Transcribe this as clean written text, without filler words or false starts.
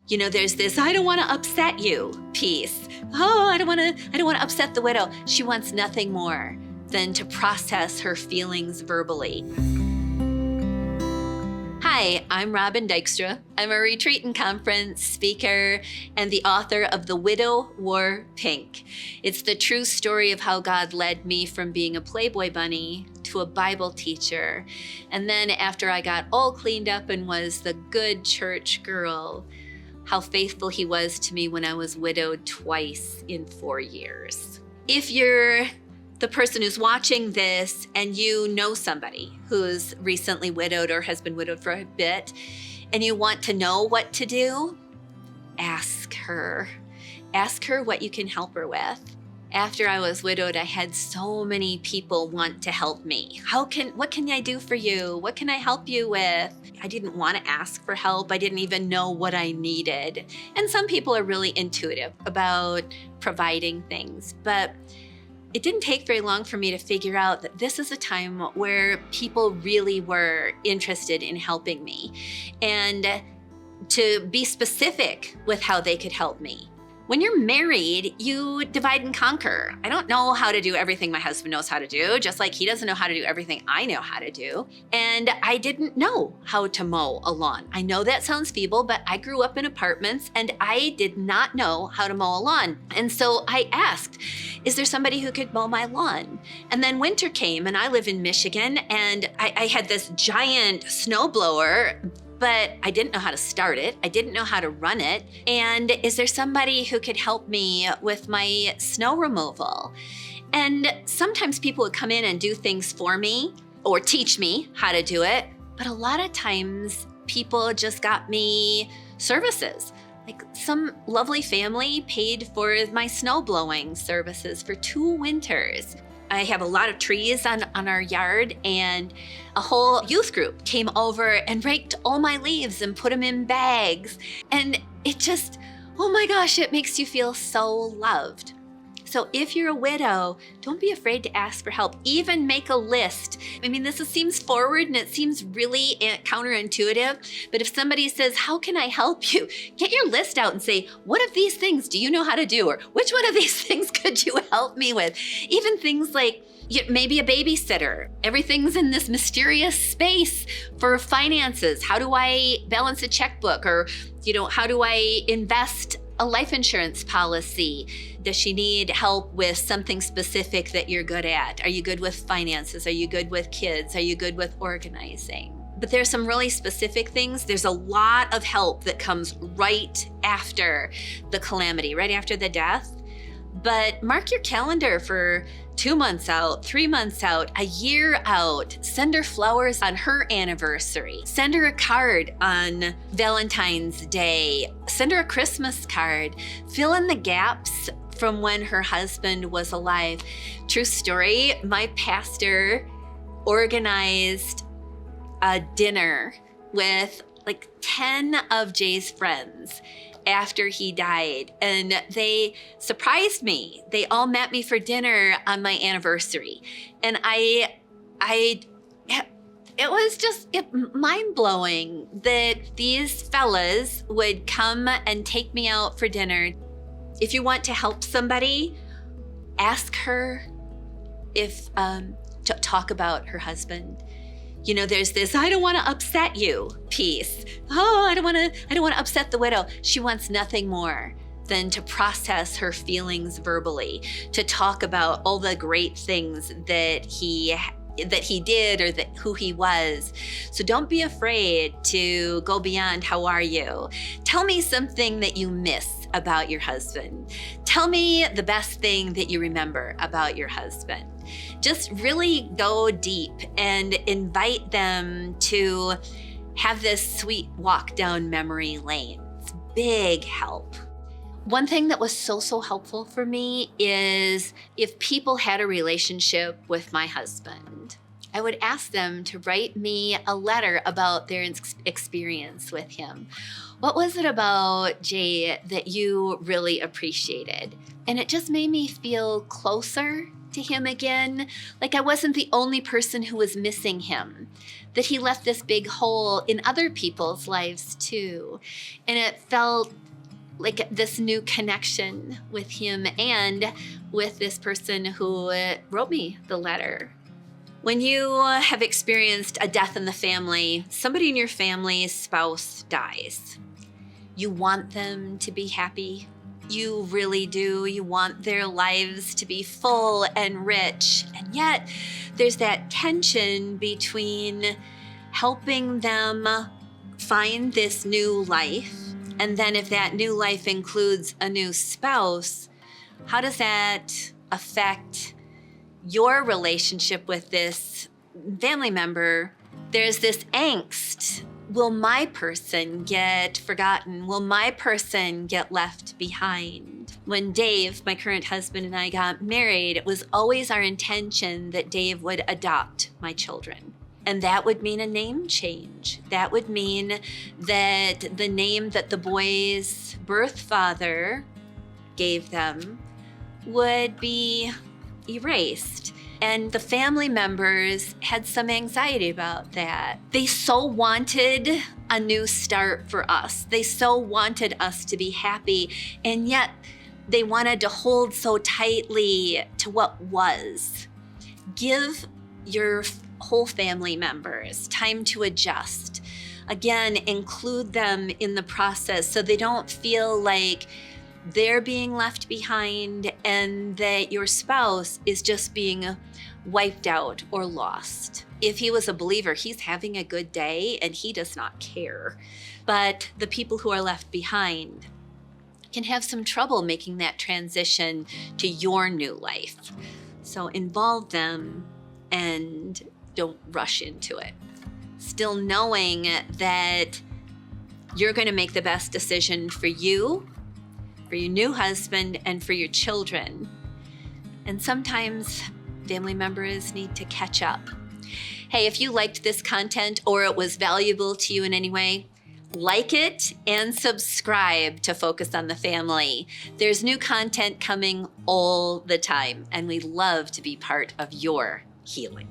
There's this I don't want to upset you piece. Oh, I don't want to upset the widow. She wants nothing more than to process her feelings verbally. Hi, I'm Robyn Dykstra. I'm a retreat and conference speaker and the author of The Widow Wore Pink. It's the true story of how God led me from being a Playboy bunny to a Bible teacher. And then after I got all cleaned up and was the good church girl, how faithful he was to me when I was widowed twice in 4 years. If you're the person who's watching this and you know somebody who's recently widowed or has been widowed for a bit and you want to know what to do, ask her. Ask her what you can help her with. After I was widowed, I had so many people want to help me. What can I do for you? What can I help you with? I didn't want to ask for help. I didn't even know what I needed. And some people are really intuitive about providing things, but it didn't take very long for me to figure out that this is a time where people really were interested in helping me and to be specific with how they could help me. When you're married, you divide and conquer. I don't know how to do everything my husband knows how to do, just like he doesn't know how to do everything I know how to do. And I didn't know how to mow a lawn. I know that sounds feeble, but I grew up in apartments and I did not know how to mow a lawn. And so I asked, is there somebody who could mow my lawn? And then winter came and I live in Michigan and I had this giant snowblower, but I didn't know how to start it. I didn't know how to run it. And is there somebody who could help me with my snow removal? And sometimes people would come in and do things for me or teach me how to do it. But a lot of times people just got me services. Like some lovely family paid for my snow blowing services for 2 winters. I have a lot of trees on our yard, and a whole youth group came over and raked all my leaves and put them in bags. And it just, oh my gosh, it makes you feel so loved. So if you're a widow, don't be afraid to ask for help. Even make a list. I mean, this seems forward and it seems really counterintuitive, but if somebody says, how can I help you? Get your list out and say, what of these things do you know how to do? Or which one of these things could you help me with? Even things like maybe a babysitter. Everything's in this mysterious space for finances. How do I balance a checkbook? Or, how do I invest a life insurance policy? Does she need help with something specific that you're good at? Are you good with finances? Are you good with kids? Are you good with organizing? But there's some really specific things. There's a lot of help that comes right after the calamity, right after the death. But mark your calendar for 2 months out, 3 months out, a year out. Send her flowers on her anniversary. Send her a card on Valentine's Day. Send her a Christmas card. Fill in the gaps from when her husband was alive. True story, my pastor organized a dinner with like 10 of Jay's friends after he died, and they surprised me. They all met me for dinner on my anniversary, and it was just mind-blowing that these fellas would come and take me out for dinner. If you want to help somebody, ask her if to talk about her husband. There's this I don't want to upset you piece. Oh, I don't want to upset the widow. She wants nothing more than to process her feelings verbally, to talk about all the great things that he did or who he was. So don't be afraid to go beyond how are you. Tell me something that you miss about your husband. Tell me the best thing that you remember about your husband. Just really go deep and invite them to have this sweet walk down memory lane. It's big help. One thing that was so helpful for me is if people had a relationship with my husband, I would ask them to write me a letter about their experience with him. What was it about Jay that you really appreciated? And it just made me feel closer to him again. Like I wasn't the only person who was missing him, that he left this big hole in other people's lives too. And it felt like this new connection with him and with this person who wrote me the letter. When you have experienced a death in the family, somebody in your family's spouse dies. You want them to be happy. You really do. You want their lives to be full and rich. And yet there's that tension between helping them find this new life, and then if that new life includes a new spouse, how does that affect your relationship with this family member? There's this angst. Will my person get forgotten? Will my person get left behind? When Dave, my current husband, and I got married, it was always our intention that Dave would adopt my children. And that would mean a name change. That would mean that the name that the boys' birth father gave them would be erased. And the family members had some anxiety about that. They so wanted a new start for us. They so wanted us to be happy, and yet they wanted to hold so tightly to what was. Give your whole family members time to adjust. Again, include them in the process so they don't feel like they're being left behind and that your spouse is just being wiped out or lost. If he was a believer, he's having a good day and he does not care. But the people who are left behind can have some trouble making that transition to your new life. So involve them and don't rush into it. Still knowing that you're going to make the best decision for you, for your new husband, and for your children. And sometimes family members need to catch up. Hey, if you liked this content or it was valuable to you in any way, like it and subscribe to Focus on the Family. There's new content coming all the time, and we love to be part of your healing.